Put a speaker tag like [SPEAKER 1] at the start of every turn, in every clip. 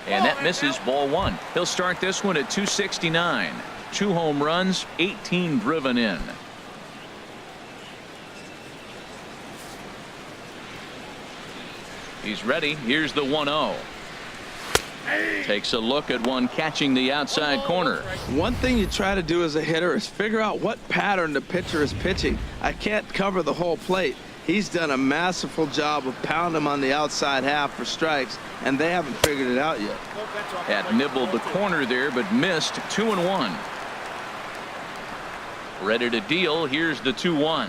[SPEAKER 1] And that misses, ball one. He'll start this one at 269. 2 home runs, 18 driven in. He's ready. Here's the 1-0. Takes a look at one catching the outside corner.
[SPEAKER 2] One thing you try to do as a hitter is figure out what pattern the pitcher is pitching. I can't cover the whole plate. He's done a masterful job of pounding him on the outside half for strikes, and they haven't figured it out yet.
[SPEAKER 1] Had nibbled the corner there, but missed. 2-1. Ready to deal. Here's the 2-1.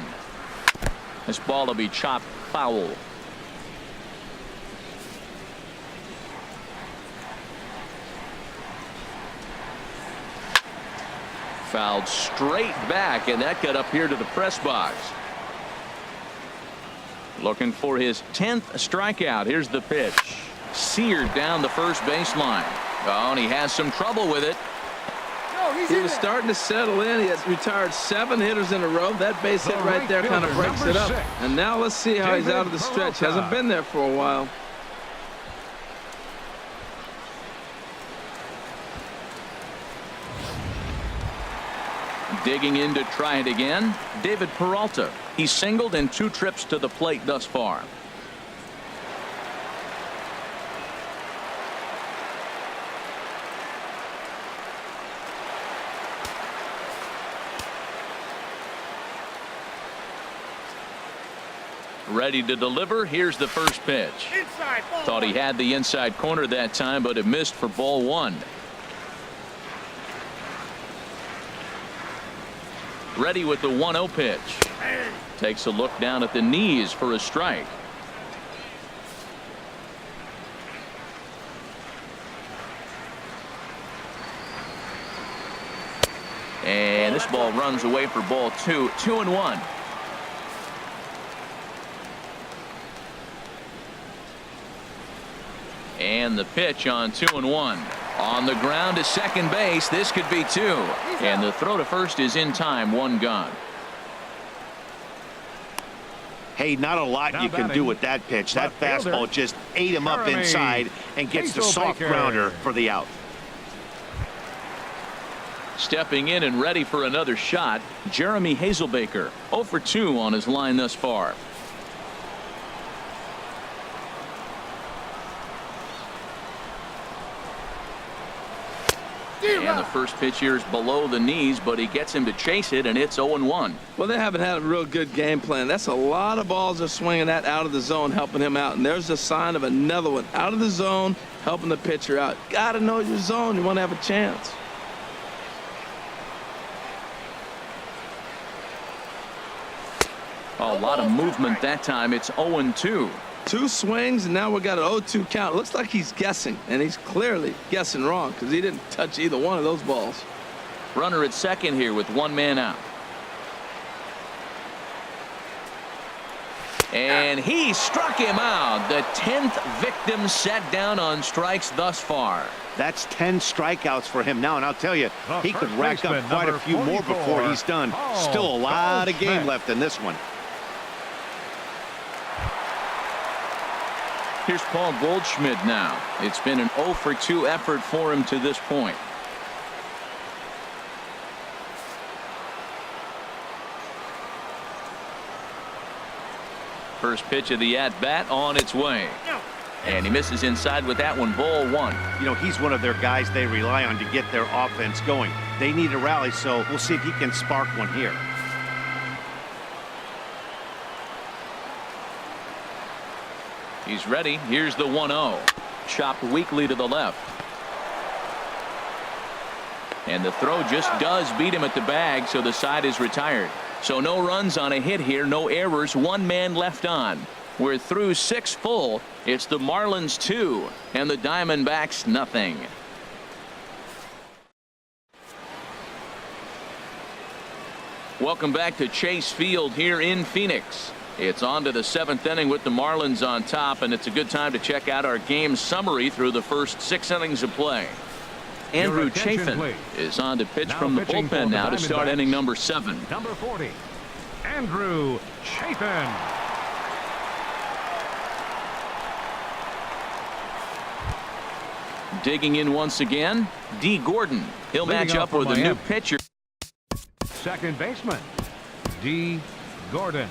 [SPEAKER 1] This ball will be chopped foul. Fouled straight back, and that got up here to the press box. Looking for his 10th strikeout. Here's the pitch. Seared down the first baseline. Oh, and he has some trouble with it.
[SPEAKER 2] He was starting to settle in. He has retired 7 hitters in a row. That base hit right there kind of breaks it up. And now let's see how he's out of the stretch. Hasn't been there for a while.
[SPEAKER 1] Digging in to try it again. David Peralta. He's singled in 2 trips to the plate thus far. Ready to deliver. Here's the first pitch. Thought he had the inside corner that time, but it missed for ball 1. Ready with the 1-0 pitch. Takes a look down at the knees for a strike. And this ball runs away for ball 2. 2-1. And the pitch on 2-1. On the ground to second base. This could be 2. And the throw to first is in time. 1 gone.
[SPEAKER 3] Hey, not a lot you can do with that pitch. That fastball just ate him up inside and gets the soft grounder for the out.
[SPEAKER 1] Stepping in and ready for another shot, Jeremy Hazelbaker. 0 for 2 on his line thus far. And the first pitch here is below the knees, but he gets him to chase it, and it's 0-1.
[SPEAKER 2] Well, they haven't had a real good game plan. That's a lot of balls they're swinging at out of the zone, helping him out. And there's a sign of another one out of the zone, helping the pitcher out. Got to know your zone. You want to have a chance.
[SPEAKER 1] A lot of movement that time. It's 0-2.
[SPEAKER 2] 2 swings, and now we got an 0-2 count. It looks like he's guessing, and he's clearly guessing wrong because he didn't touch either one of those balls.
[SPEAKER 1] Runner at second here with 1 man out. And he struck him out. The 10th victim set down on strikes thus far.
[SPEAKER 3] That's 10 strikeouts for him now, and I'll tell you, he could rack up quite a few more before he's done. Still a lot of game left in this one.
[SPEAKER 1] Here's Paul Goldschmidt now. It's been an 0 for 2 effort for him to this point. First pitch of the at-bat on its way. And he misses inside with that one. Ball 1.
[SPEAKER 3] You know, he's one of their guys they rely on to get their offense going. They need a rally, so we'll see if he can spark one here.
[SPEAKER 1] He's ready. Here's the 1-0. Chopped weakly to the left. And the throw just does beat him at the bag, so the side is retired. So no runs on a hit here, no errors, 1 man left on. We're through 6 full. It's the Marlins 2 and the Diamondbacks nothing. Welcome back to Chase Field here in Phoenix. It's on to the 7th inning with the Marlins on top, and it's a good time to check out our game summary through the first 6 innings of play. Andrew Chafin is on to pitch from the bullpen now to start inning number 7.
[SPEAKER 4] Number 40, Andrew Chafin.
[SPEAKER 1] Digging in once again, D. Gordon. He'll match up with a new pitcher.
[SPEAKER 4] Second baseman, D. Gordon.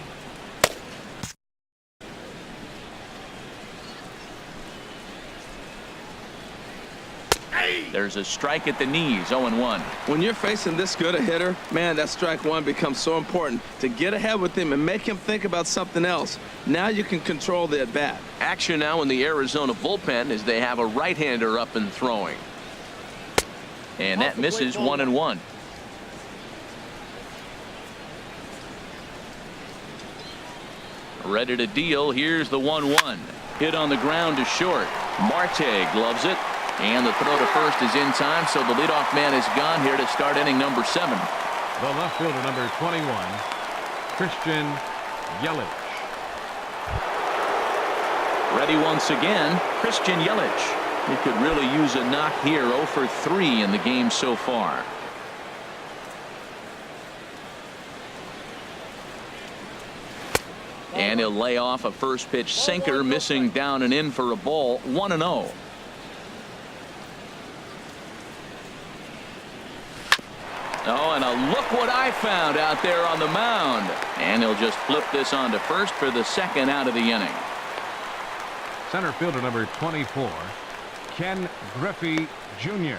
[SPEAKER 1] There's a strike at the knees, 0-1.
[SPEAKER 2] When you're facing this good a hitter, man, that strike one becomes so important to get ahead with him and make him think about something else. Now you can control the at-bat.
[SPEAKER 1] Action now in the Arizona bullpen as they have a right-hander up and throwing. And that misses, 1-1. Ready to deal. Here's the 1-1. Hit on the ground to short. Marte gloves it. And the throw to first is in time, so the leadoff man is gone here to start inning number 7.
[SPEAKER 4] The left fielder, number 21, Christian Yelich.
[SPEAKER 1] Ready once again, Christian Yelich. He could really use a knock here. 0 for 3 in the game so far. And he'll lay off a first pitch sinker, missing down and in for a ball. 1-0. Oh, and look what I found out there on the mound. And he'll just flip this on to first for the second out of the inning.
[SPEAKER 4] Center fielder, number 24, Ken Griffey Jr.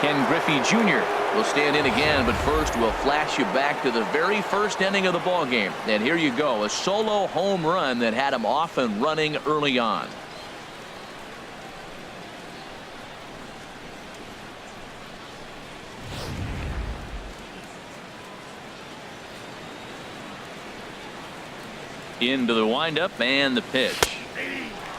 [SPEAKER 1] Ken Griffey Jr. will stand in again, but first we'll flash you back to the very first inning of the ball game. And here you go, a solo home run that had him off and running early on. Into the windup and the pitch.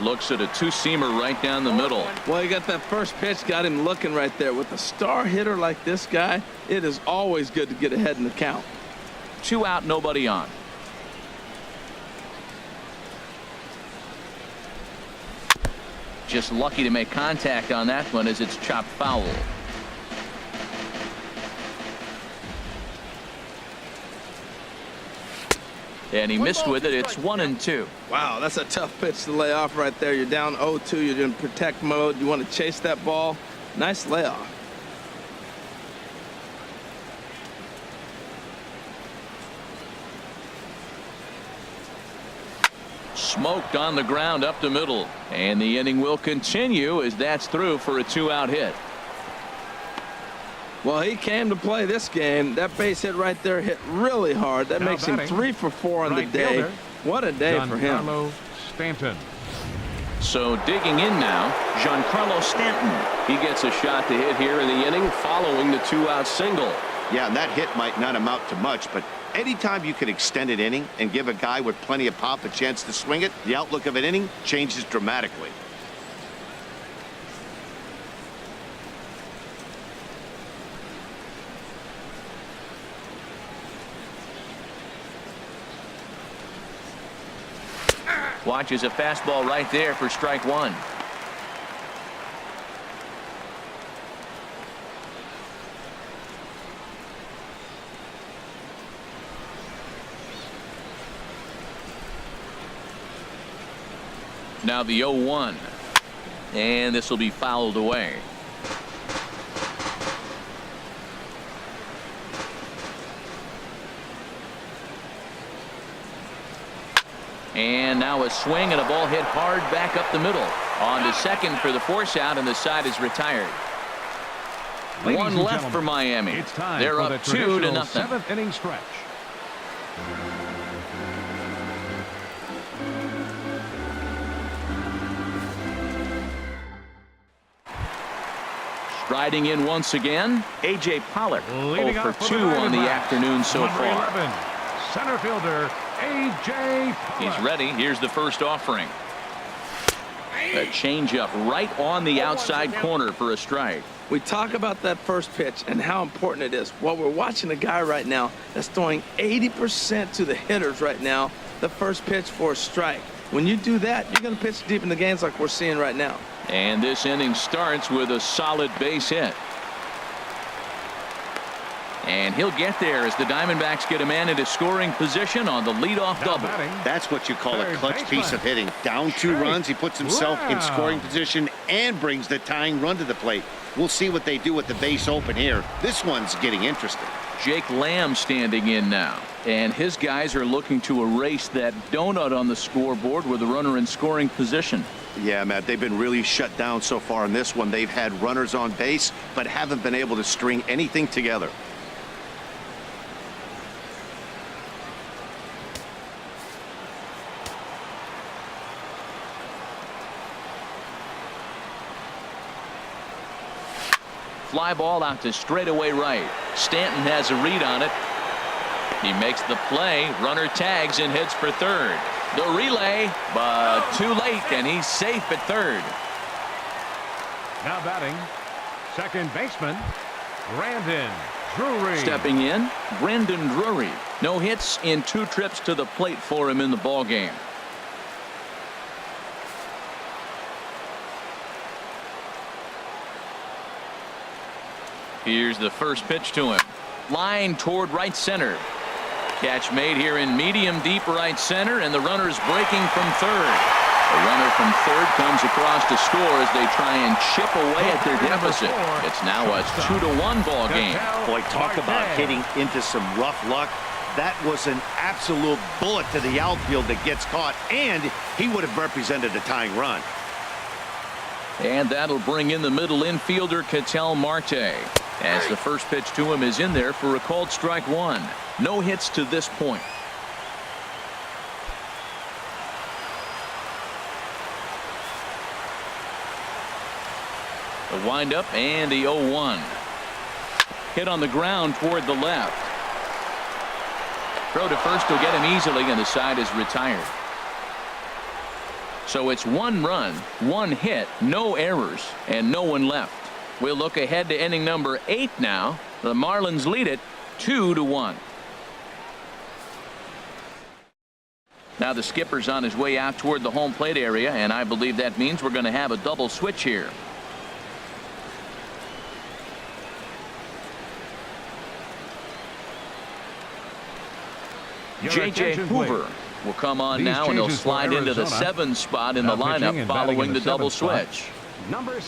[SPEAKER 1] Looks at a two-seamer right down the middle.
[SPEAKER 2] Well, you got that first pitch, got him looking right there. With a star hitter like this guy, it is always good to get ahead in the count.
[SPEAKER 1] 2 out, nobody on. Just lucky to make contact on that one as it's chopped foul. And he missed with it. It's 1-2.
[SPEAKER 2] Wow, that's a tough pitch to lay off right there. You're down 0-2. You're in protect mode. You want to chase that ball. Nice layoff.
[SPEAKER 1] Smoked on the ground up the middle. And the inning will continue as that's through for a 2-out hit.
[SPEAKER 2] Well, he came to play this game. That base hit right there hit really hard. That makes him 3 for 4 on the day. What a day for him.
[SPEAKER 4] Giancarlo Stanton.
[SPEAKER 1] So digging in now, Giancarlo Stanton. He gets a shot to hit here in the inning following the 2-out single.
[SPEAKER 3] Yeah, and that hit might not amount to much, but anytime you can extend an inning and give a guy with plenty of pop a chance to swing it, the outlook of an inning changes dramatically.
[SPEAKER 1] Watches a fastball right there for strike 1. Now the 0-1. And this will be fouled away. And now a swing and a ball hit hard back up the middle. On to second for the force out, and the side is retired. One left for Miami.
[SPEAKER 4] It's time
[SPEAKER 1] They're
[SPEAKER 4] for
[SPEAKER 1] up
[SPEAKER 4] the
[SPEAKER 1] 2-0.
[SPEAKER 4] 7th inning stretch.
[SPEAKER 1] Striding in once again, A.J. Pollock.
[SPEAKER 4] Leading
[SPEAKER 1] 0
[SPEAKER 4] off
[SPEAKER 1] for
[SPEAKER 4] for
[SPEAKER 1] 2
[SPEAKER 4] the
[SPEAKER 1] on the
[SPEAKER 4] Diamondbacks,
[SPEAKER 1] afternoon so
[SPEAKER 4] number
[SPEAKER 1] far.
[SPEAKER 4] 11, center fielder A.J. Pollock.
[SPEAKER 1] He's ready. Here's the first offering. A changeup right on the outside corner for a strike.
[SPEAKER 2] We talk about that first pitch and how important it is. Well, we're watching a guy right now that's throwing 80% to the hitters right now. The first pitch for a strike. When you do that, you're going to pitch deep in the games like we're seeing right now.
[SPEAKER 1] And this inning starts with a solid base hit. And he'll get there as the Diamondbacks get a man into scoring position on the leadoff double.
[SPEAKER 3] That's what you call a clutch piece of hitting. Down 2 runs, he puts himself in scoring position and brings the tying run to the plate. We'll see what they do with the base open here. This one's getting interesting.
[SPEAKER 1] Jake Lamb standing in now, and his guys are looking to erase that donut on the scoreboard with a runner in scoring position.
[SPEAKER 3] Yeah, Matt, they've been really shut down so far in this one. They've had runners on base, but haven't been able to string anything together.
[SPEAKER 1] Fly ball out to straightaway right. Stanton has a read on it. He makes the play. Runner tags and heads for third. The relay, but too late, and he's safe at third.
[SPEAKER 4] Now batting, second baseman, Brandon Drury.
[SPEAKER 1] Stepping in, Brandon Drury. No hits in 2 trips to the plate for him in the ballgame. Here's the first pitch to him. Line toward right center. Catch made here in medium deep right center, and the runner's breaking from third. The runner from third comes across to score as they try and chip away at their deficit. It's now a 2-1 ball game.
[SPEAKER 3] Boy, talk about hitting into some rough luck. That was an absolute bullet to the outfield that gets caught, and he would have represented a tying run.
[SPEAKER 1] And that'll bring in the middle infielder Ketel Marte, as the first pitch to him is in there for a called strike 1. No hits to this point. The windup and the 0-1. Hit on the ground toward the left. Throw to first will get him easily, and the side is retired. So it's 1 run, 1 hit, no errors, and no one left. We'll look ahead to inning number 8 now. The Marlins lead it 2-1. Now the skipper's on his way out toward the home plate area, and I believe that means we're going to have a double switch here. J.J. Hoover will come on now, and he'll slide into the 7 spot in the lineup following the double switch.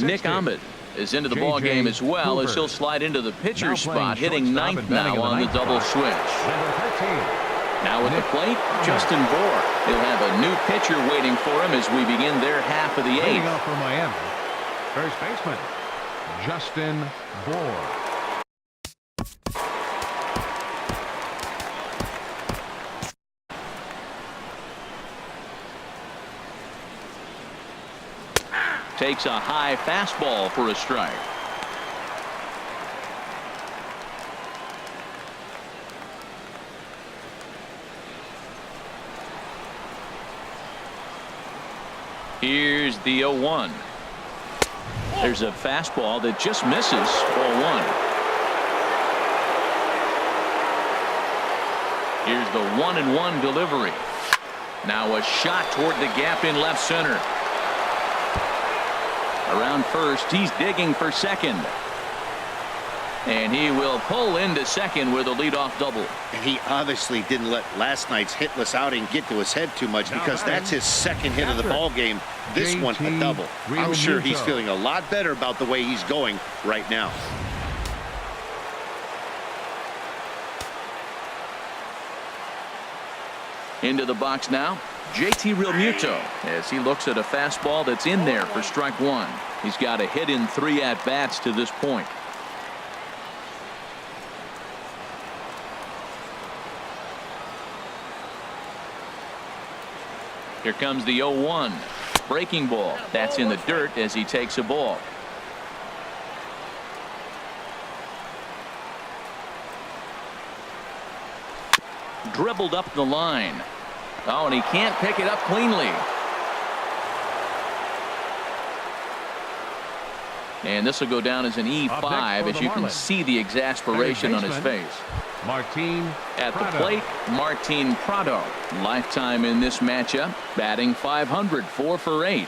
[SPEAKER 1] Nick Ahmed is into the ball game as well, as he'll slide into the pitcher spot, hitting 9th now on the double switch. Now at the plate, Justin Bour. He'll have a new pitcher waiting for him as we begin their half of the 8th.
[SPEAKER 4] For Miami, first baseman Justin Bour.
[SPEAKER 1] Takes a high fastball for a strike. Here's the 0-1. There's a fastball that just misses. Ball 1. Here's the 1-1 delivery. Now a shot toward the gap in left center. Around first, he's digging for second. And he will pull into second with a leadoff double.
[SPEAKER 3] And he obviously didn't let last night's hitless outing get to his head too much, because that's his second hit of the ball game. This one a double. I'm sure he's feeling a lot better about the way he's going right now.
[SPEAKER 1] Into the box now, JT Realmuto, as he looks at a fastball that's in there for strike 1. He's got a hit in 3 at-bats to this point. Here comes the 0-1. Breaking ball. That's in the dirt as he takes a ball. Dribbled up the line. Oh, and he can't pick it up cleanly. And this will go down as an E5, as you can see the exasperation on his face. At the plate, Martin Prado. Lifetime in this matchup, batting .500, 4 for 8.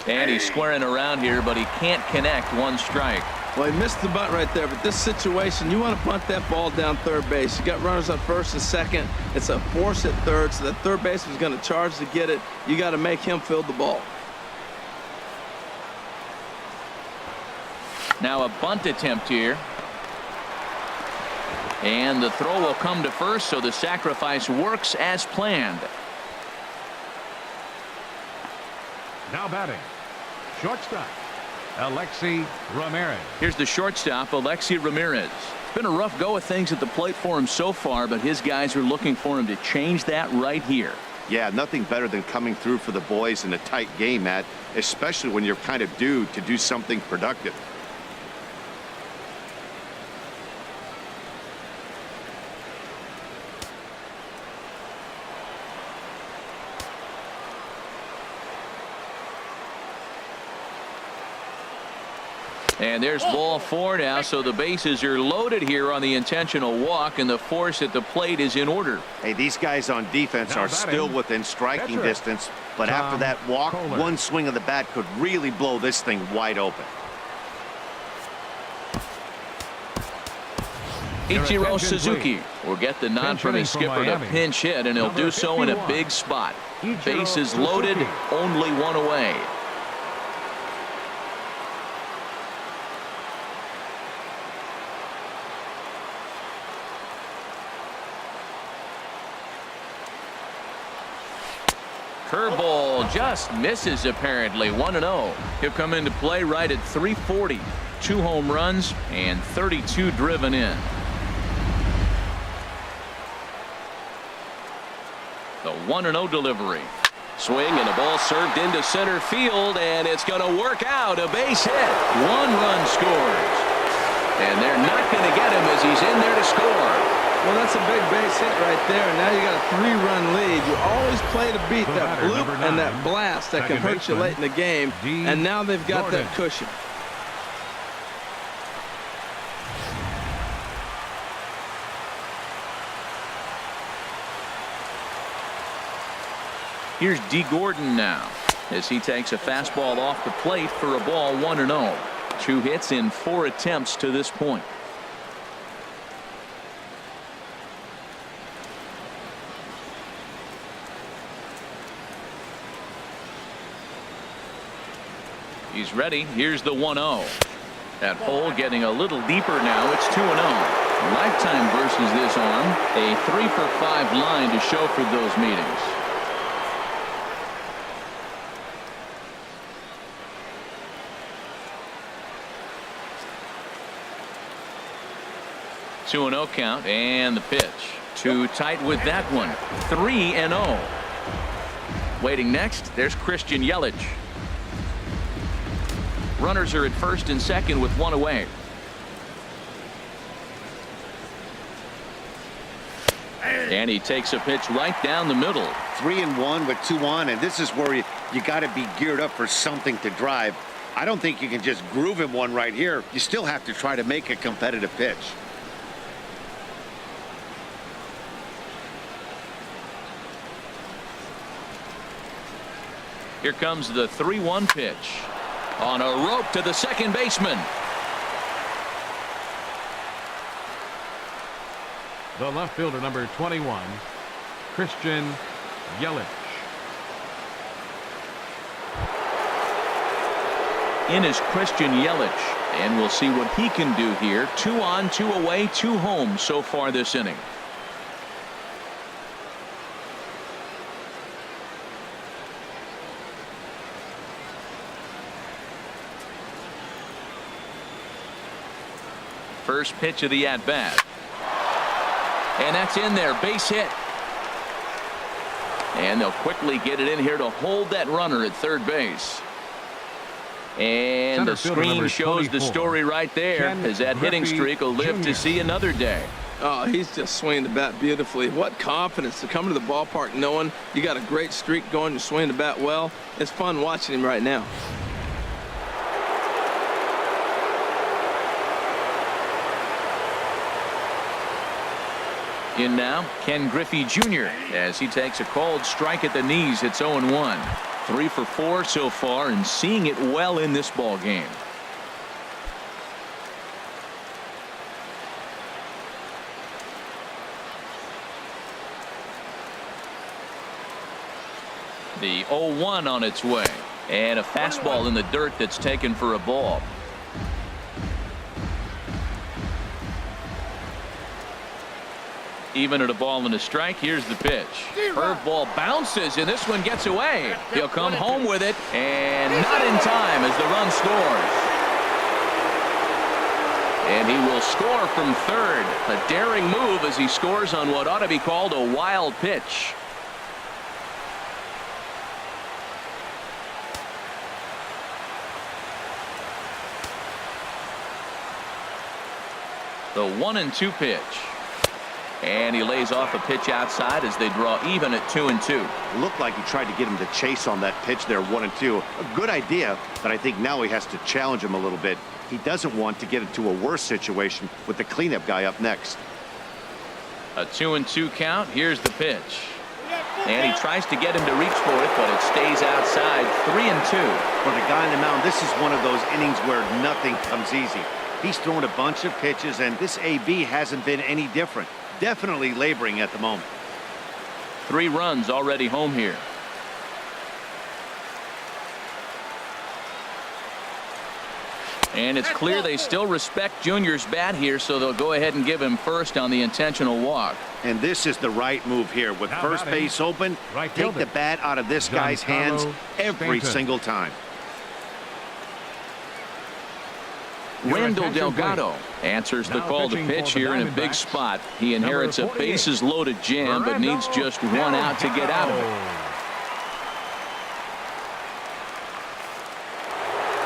[SPEAKER 1] And he's squaring around here, but he can't connect. One strike.
[SPEAKER 2] Well, he missed the bunt right there, but this situation, you want to bunt that ball down third base. You got runners on first and second. It's a force at third, so the third baseman's going to charge to get it. You got to make him field the ball.
[SPEAKER 1] Now a bunt attempt here. And the throw will come to first, so the sacrifice works as planned.
[SPEAKER 4] Now batting, shortstop, Alexi Ramirez.
[SPEAKER 1] Here's the shortstop, Alexi Ramirez. It's been a rough go of things at the plate for him so far, but his guys are looking for him to change that right here.
[SPEAKER 3] Yeah, nothing better than coming through for the boys in a tight game, Matt, especially when you're kind of due to do something productive.
[SPEAKER 1] And there's ball 4 now, so the bases are loaded here on the intentional walk, and the force at the plate is in order.
[SPEAKER 3] Hey, these guys on defense are still within striking distance, but after that walk, one swing of the bat could really blow this thing wide open.
[SPEAKER 1] Ichiro Suzuki will get the nod from his skipper to pinch hit, and he'll do so in a big spot. Bases loaded, only one away. Curveball just misses apparently. 1-0. He'll come into play right at 340. 2 home runs and 32 driven in. The 1-0 delivery. Swing and a ball served into center field, and it's going to work out. A base hit. 1 run scores. And they're not going to get him as he's in there to score.
[SPEAKER 2] Well, that's a big base hit right there. Now you got a 3-run lead. You always play to beat that bloop and that blast that can hurt you late in the game. And now they've got that cushion.
[SPEAKER 1] Here's D. Gordon now as he takes a fastball off the plate for a ball. 1-0. 2 hits in 4 attempts to this point. He's ready. Here's the 1-0. That hole getting a little deeper now. It's 2-0. Lifetime versus this arm. A 3-for-5 line to show for those meetings. Two and 0 count, and the pitch. Too tight with that one. 3-0. Waiting next, there's Christian Yelich. Runners are at first and second with 1 away. And he takes a pitch right down the middle.
[SPEAKER 3] 3-1 with 2 on, and this is where you got to be geared up for something to drive. I don't think you can just groove him one right here. You still have to try to make a competitive pitch.
[SPEAKER 1] Here comes the 3-1 pitch. On a rope to the second baseman.
[SPEAKER 4] The left fielder, number 21, Christian Yelich.
[SPEAKER 1] In is Christian Yelich, and we'll see what he can do here. 2 on, 2 away, 2 home so far this inning. First pitch of the at-bat. And that's in there. Base hit. And they'll quickly get it in here to hold that runner at third base. And the screen shows the story right there, as that hitting streak will live to see another day.
[SPEAKER 2] Oh, he's just swinging the bat beautifully. What confidence to come to the ballpark knowing you got a great streak going. You're swinging the bat well. It's fun watching him right now.
[SPEAKER 1] In now, Ken Griffey Jr. as he takes a called strike at the knees. It's 0-1. 3 for 4 so far and seeing it well in this ball game. The 0-1 on its way, and a fastball in the dirt that's taken for a ball. Even at a ball and a strike, here's the pitch. Curveball bounces, and this one gets away. He'll come home with it, and not in time as the run scores. And he will score from third. A daring move as he scores on what ought to be called a wild pitch. The 1-2 pitch. And he lays off a pitch outside as they draw even at 2-2.
[SPEAKER 3] Looked like he tried to get him to chase on that pitch there, 1-2. A good idea, but I think now he has to challenge him a little bit. He doesn't want to get into a worse situation with the cleanup guy up next.
[SPEAKER 1] A 2-2 count. Here's the pitch. And he tries to get him to reach for it, but it stays outside. 3-2.
[SPEAKER 3] For the guy on the mound, this is one of those innings where nothing comes easy. He's thrown a bunch of pitches, and this AB hasn't been any different. Definitely laboring at the moment.
[SPEAKER 1] 3 runs already home here. And it's clear they still respect Junior's bat here, so they'll go ahead and give him first on the intentional walk.
[SPEAKER 3] And this is the right move here. With first base open, take the bat out of this guy's hands every single time.
[SPEAKER 1] Randall Delgado answers the call to pitch here in a big spot. He inherits a bases loaded jam, but needs just 1 out to get out of it.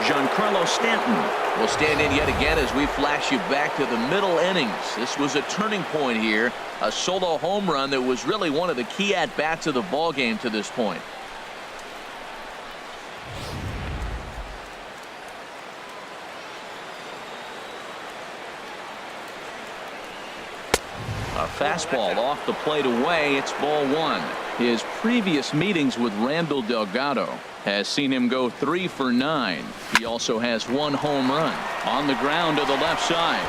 [SPEAKER 1] Giancarlo Stanton will stand in yet again as we flash you back to the middle innings. This was a turning point here, a solo home run that was really one of the key at-bats of the ball game to this point. A fastball off the plate away. It's ball 1. His previous meetings with Randall Delgado has seen him go 3 for 9. He also has 1 home run. On the ground to the left side.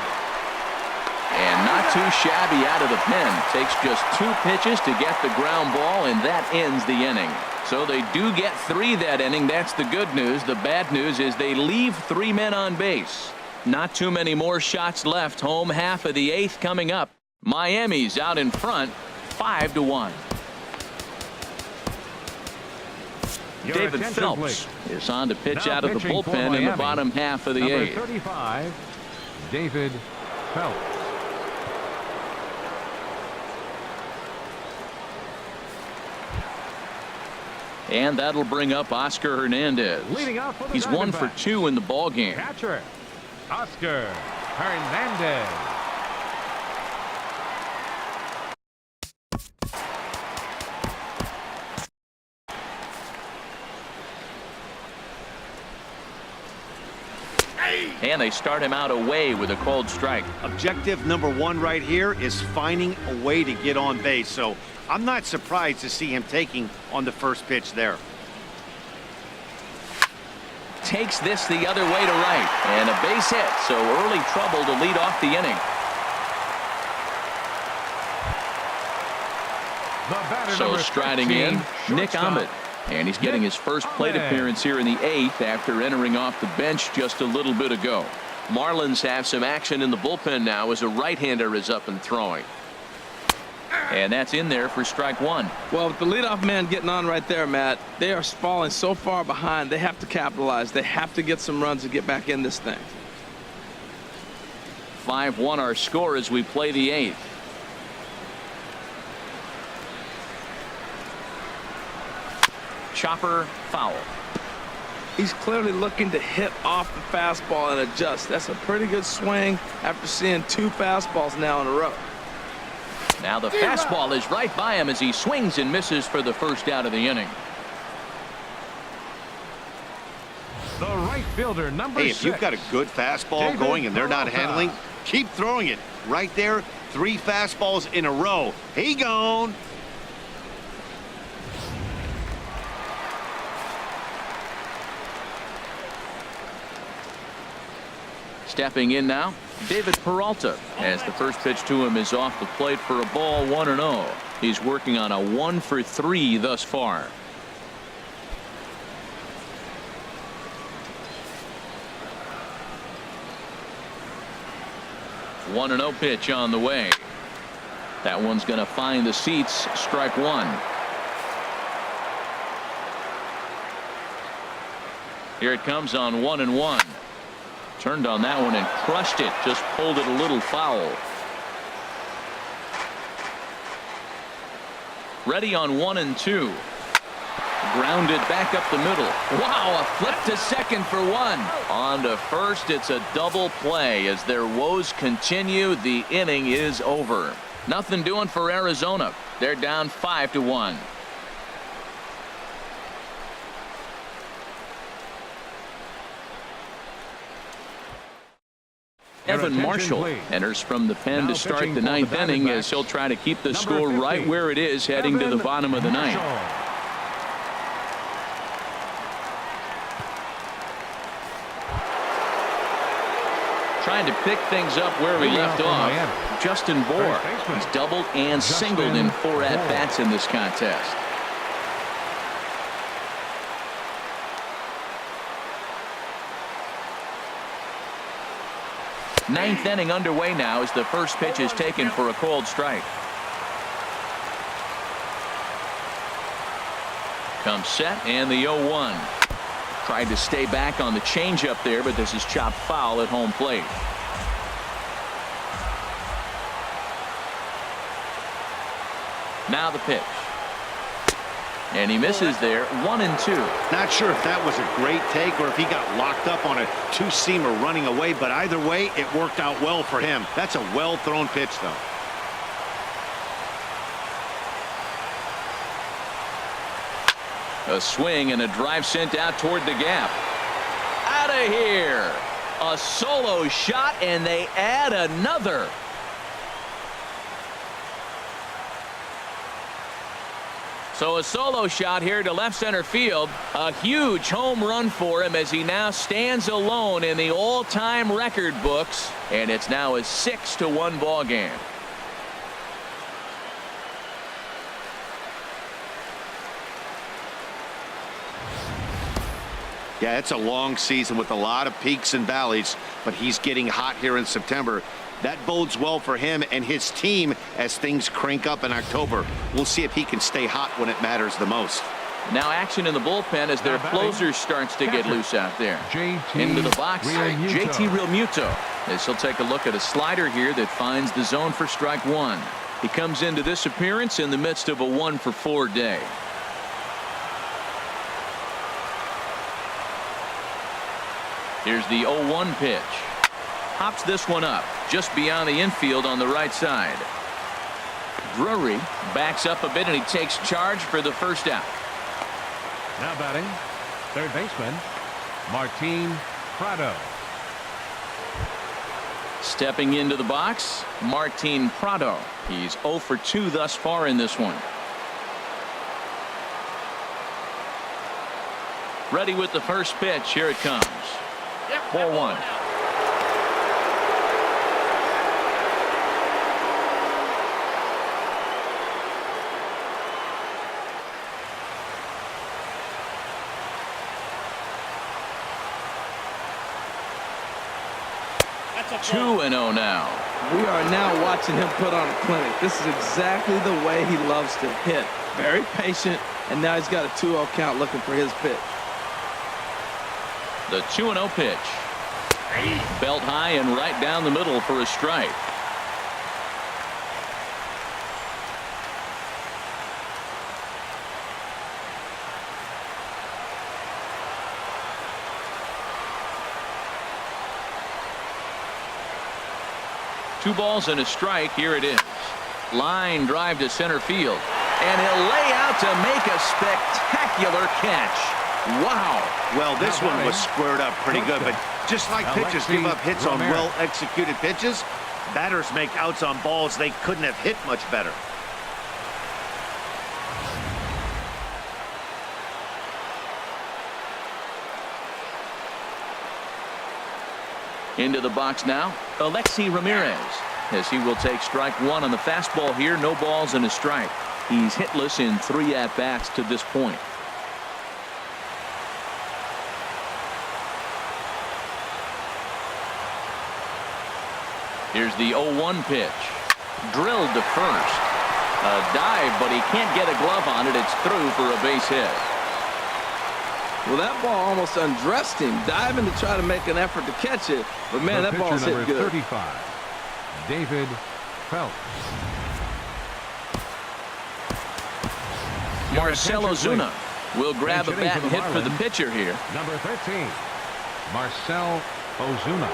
[SPEAKER 1] And not too shabby out of the pen. Takes just 2 pitches to get the ground ball, and that ends the inning. So they do get 3 that inning. That's the good news. The bad news is they leave 3 men on base. Not too many more shots left. Home half of the 8th coming up. Miami's out in front, 5-1. David Phelps is on to pitch out of the bullpen in the bottom half of the 8th.
[SPEAKER 4] 35, David Phelps.
[SPEAKER 1] And that'll bring up Oscar Hernandez. He's 1 for 2 in the ball game.
[SPEAKER 4] Catcher, Oscar Hernandez.
[SPEAKER 1] And they start him out away with a cold strike.
[SPEAKER 3] Objective number 1 right here is finding a way to get on base. So I'm not surprised to see him taking on the first pitch there.
[SPEAKER 1] Takes this the other way to right. And a base hit. So early trouble to lead off the inning. So striding in, Nick Ahmed. And he's getting his first plate appearance here in the 8th after entering off the bench just a little bit ago. Marlins have some action in the bullpen now as a right-hander is up and throwing. And that's in there for strike 1.
[SPEAKER 2] Well, with the leadoff man getting on right there, Matt, they are falling so far behind. They have to capitalize. They have to get some runs to get back in this thing.
[SPEAKER 1] 5-1 our score as we play the 8th. Chopper foul.
[SPEAKER 2] He's clearly looking to hit off the fastball and adjust. That's a pretty good swing after seeing 2 fastballs now in a row.
[SPEAKER 1] Now the fastball is right by him as he swings and misses for the first out of the inning.
[SPEAKER 4] The right fielder, number 6.
[SPEAKER 3] Hey, if you've got a good fastball going and they're not handling, keep throwing it. Right there, 3 fastballs in a row. He gone.
[SPEAKER 1] Stepping in now, David Peralta, as the first pitch to him is off the plate for a ball, 1-0. He's working on a 1-for-3 thus far. One 1-0 pitch on the way. That one's going to find the seats. Strike one. Here it comes on 1-1. Turned on that one and crushed it. Just pulled it a little foul. Ready on 1-2. Grounded back up the middle. Wow, a flip to second for one. On to first, it's a double play. As their woes continue, the inning is over. Nothing doing for Arizona. They're down 5-1. Evan Marshall enters from the pen to start the ninth inning as he'll try to keep the score right where it is heading to the bottom of the ninth. Trying to pick things up where we left off. Justin Bour. He's doubled and singled in 4 at-bats in this contest. Ninth inning underway now as the first pitch is taken for a called strike. Comes set and the 0-1. Tried to stay back on the changeup there, but this is chopped foul at home plate. Now the pitch. And he misses there. 1-2.
[SPEAKER 3] Not sure if that was a great take or if he got locked up on a two-seamer running away, but either way, it worked out well for him. That's a well-thrown pitch, though.
[SPEAKER 1] A swing and a drive sent out toward the gap. Out of here. A solo shot, and they add another. So a solo shot here to left center field. A huge home run for him as he now stands alone in the all-time record books. And it's now a 6-1 ball game.
[SPEAKER 3] Yeah, it's a long season with a lot of peaks and valleys, but he's getting hot here in September. That bodes well for him and his team as things crank up in October. We'll see if he can stay hot when it matters the most.
[SPEAKER 1] Now action in the bullpen as their closer starts to get loose out there. Into the box, JT Realmuto. As he'll take a look at a slider here that finds the zone for strike one. He comes into this appearance in the midst of a 1-for-4 day. Here's the 0-1 pitch. Pops this one up just beyond the infield on the right side. Drury backs up a bit and he takes charge for the first out.
[SPEAKER 4] Now batting, third baseman, Martin Prado.
[SPEAKER 1] Stepping into the box, Martin Prado. He's 0 for 2 thus far in this one. Ready with the first pitch. Here it comes. Ball one. That's 2-0 now.
[SPEAKER 2] We are now watching him put on a clinic. This is exactly the way he loves to hit. Very patient, and now he's got a 2-0 count looking for his pitch.
[SPEAKER 1] The 2-0 pitch. Belt high and right down the middle for a strike. Two balls and a strike. Here it is. Line drive to center field. And he'll lay out to make a spectacular catch. Wow.
[SPEAKER 3] Well, this one was squared up pretty good, but just like pitchers give up hits on well-executed pitches, batters make outs on balls they couldn't have hit much better.
[SPEAKER 1] Into the box now, Alexi Ramirez, as he will take strike one on the fastball here. No balls and a strike. He's hitless in 3 at-bats to this point. Here's the 0-1 pitch. Drilled to first. A dive, but he can't get a glove on it. It's through for a base hit.
[SPEAKER 2] Well, that ball almost undressed him, diving to try to make an effort to catch it. But, man, that ball's hit good.
[SPEAKER 4] 35, David Phelps.
[SPEAKER 1] Marcell Ozuna will grab a bat and hit for the pitcher here.
[SPEAKER 4] Number 13, Marcell Ozuna.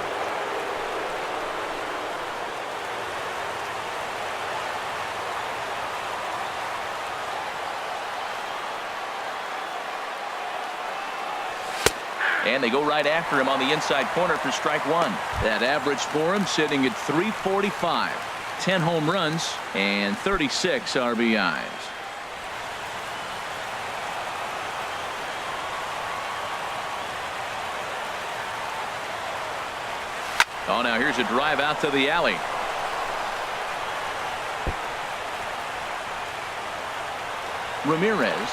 [SPEAKER 1] And they go right after him on the inside corner for strike one. That average for him sitting at 345. 10 home runs and 36 RBIs. Oh, now here's a drive out to the alley. Ramirez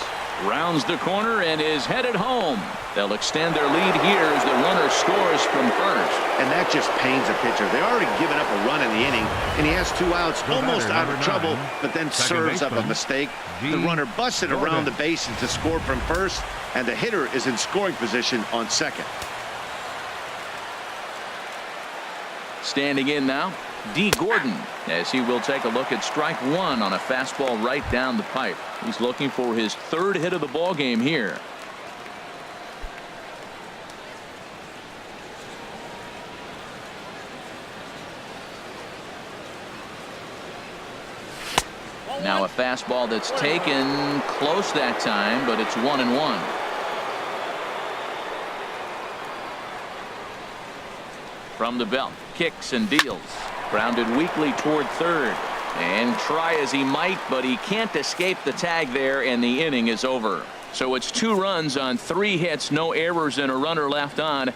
[SPEAKER 1] rounds the corner and is headed home. They'll extend their lead here as the runner scores from first.
[SPEAKER 3] And that just pains a pitcher. They already given up a run in the inning, and he has 2 outs, almost out of trouble, but then serves up a mistake. The runner busted around the bases to score from first, and the hitter is in scoring position on second.
[SPEAKER 1] Standing in now, D. Gordon, as he will take a look at strike one on a fastball right down the pipe. He's looking for his 3rd hit of the ball game here. Now a fastball that's taken close that time, but it's 1-1. From the belt, kicks and deals. Grounded weakly toward third. And try as he might, but he can't escape the tag there, and the inning is over. So it's 2 runs on 3 hits, no errors, and a runner left on.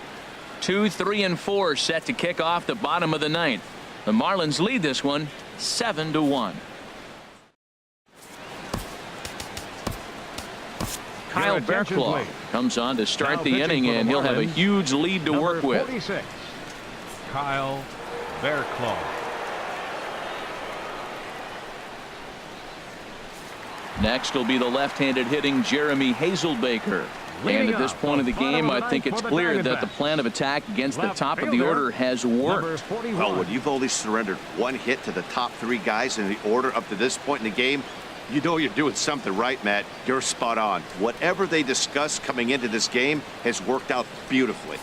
[SPEAKER 1] 2, 3, and 4 set to kick off the bottom of the 9th. The Marlins lead this one 7-1. Kyle Barraclough comes on to start the inning, and he'll have a huge lead to work with.
[SPEAKER 4] 46, Kyle Barraclough.
[SPEAKER 1] Next will be the left-handed hitting Jeremy Hazelbaker. And at this point of the game, I think it's clear that the plan of attack against the top of the order has worked.
[SPEAKER 3] Well, when you've only surrendered 1 hit to the top 3 guys in the order up to this point in the game, you know you're doing something right, Matt. You're spot on. Whatever they discussed coming into this game has worked out beautifully.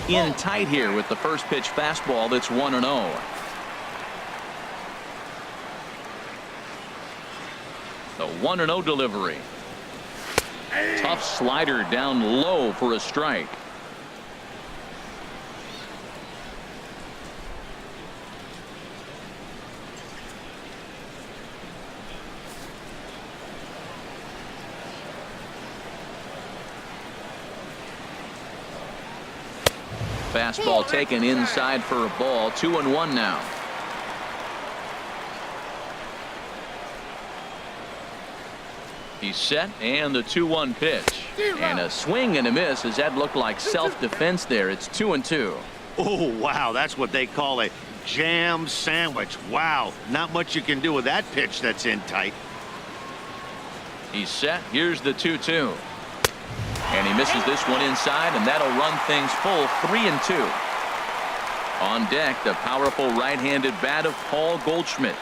[SPEAKER 1] In tight here with the first pitch fastball that's 1-0. The 1-0 delivery. Tough slider down low for a strike. Fastball taken inside for a ball. 2-1 now. He's set, and the 2-1 pitch. And a swing and a miss, as that looked like self-defense there. It's 2-2.
[SPEAKER 3] Oh, wow. That's what they call a jam sandwich. Wow. Not much you can do with that pitch that's in tight.
[SPEAKER 1] He's set. Here's the 2-2. And he misses this one inside, and that'll run things full 3-2. On deck, the powerful right-handed bat of Paul Goldschmidt.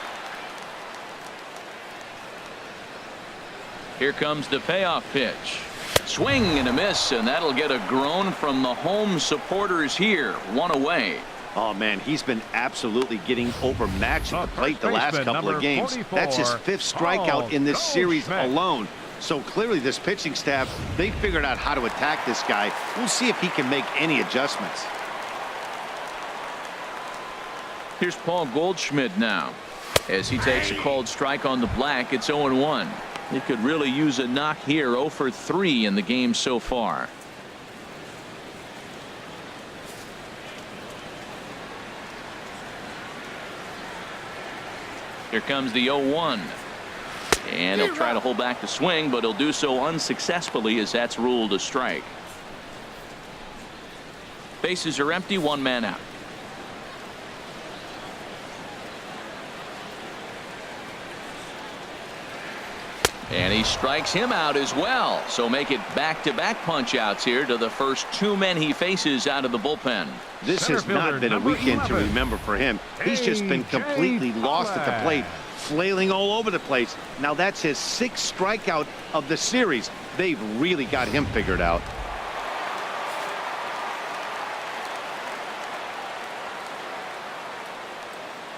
[SPEAKER 1] Here comes the payoff pitch. Swing and a miss, and that'll get a groan from the home supporters here. 1 away.
[SPEAKER 3] Oh, man, he's been absolutely getting overmatched at the plate the last couple of games. That's his 5th strikeout in this series alone. So clearly this pitching staff, they figured out how to attack this guy. We'll see if he can make any adjustments.
[SPEAKER 1] Here's Paul Goldschmidt now. As he takes a called strike on the black, it's 0-1. He could really use a knock here. 0 for 3 in the game so far. Here comes the 0-1. And he'll try to hold back the swing, but he'll do so unsuccessfully as that's ruled a strike. Bases are empty, 1 man out. And he strikes him out as well. So make it back-to-back punch-outs here to the first 2 men he faces out of the bullpen.
[SPEAKER 3] This has not been a weekend to remember for him. He's just been completely lost at the plate, flailing all over the place. Now that's his 6th strikeout of the series. They've really got him figured out.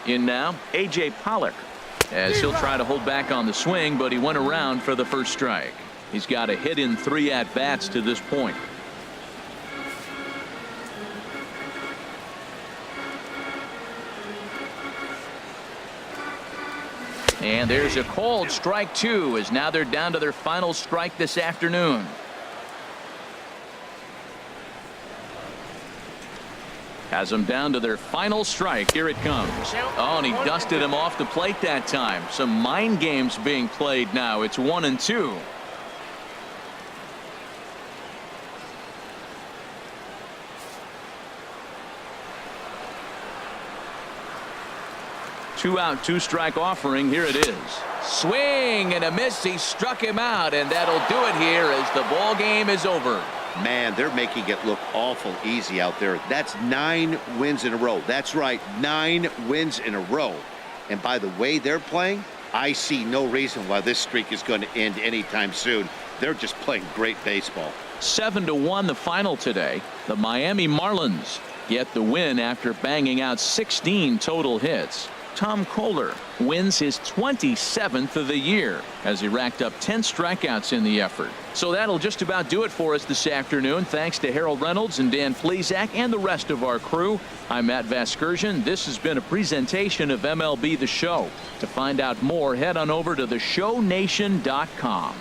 [SPEAKER 1] In now, A.J. Pollock, as he'll try to hold back on the swing, but he went around for the first strike. He's got a hit in 3 at-bats to this point. And there's a called strike 2, as now they're down to their final strike this afternoon. Has them down to their final strike. Here it comes. Oh, and he dusted him off the plate that time. Some mind games being played now. It's 1-2. Two-out, 2-strike offering. Here it is. Swing and a miss. He struck him out, and that'll do it here as the ball game is over.
[SPEAKER 3] Man, they're making it look awful easy out there. That's 9 wins in a row. That's right, 9 wins in a row. And by the way they're playing, I see no reason why this streak is going to end anytime soon. They're just playing great baseball.
[SPEAKER 1] 7-1 the final today. The Miami Marlins get the win after banging out 16 total hits. Tom Kohler wins his 27th of the year as he racked up 10 strikeouts in the effort. So that'll just about do it for us this afternoon. Thanks to Harold Reynolds and Dan Plesac and the rest of our crew. I'm Matt Vasgersian. This has been a presentation of MLB The Show. To find out more, head on over to theshownation.com.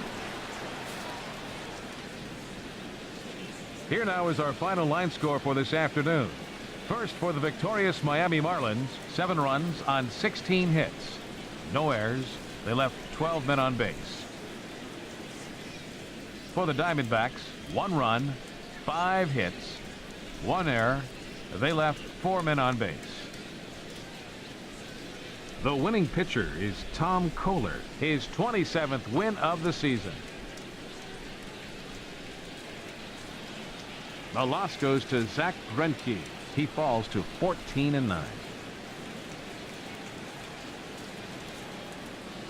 [SPEAKER 4] Here now is our final line score for this afternoon. First, for the victorious Miami Marlins, 7 runs on 16 hits. No errors. They left 12 men on base. For the Diamondbacks, 1 run, 5 hits, 1 error. They left 4 men on base. The winning pitcher is Tom Kohler, his 27th win of the season. The loss goes to Zach Greinke. He falls to 14-9.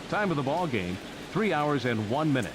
[SPEAKER 4] Time of the ball game, 3 hours and 1 minute.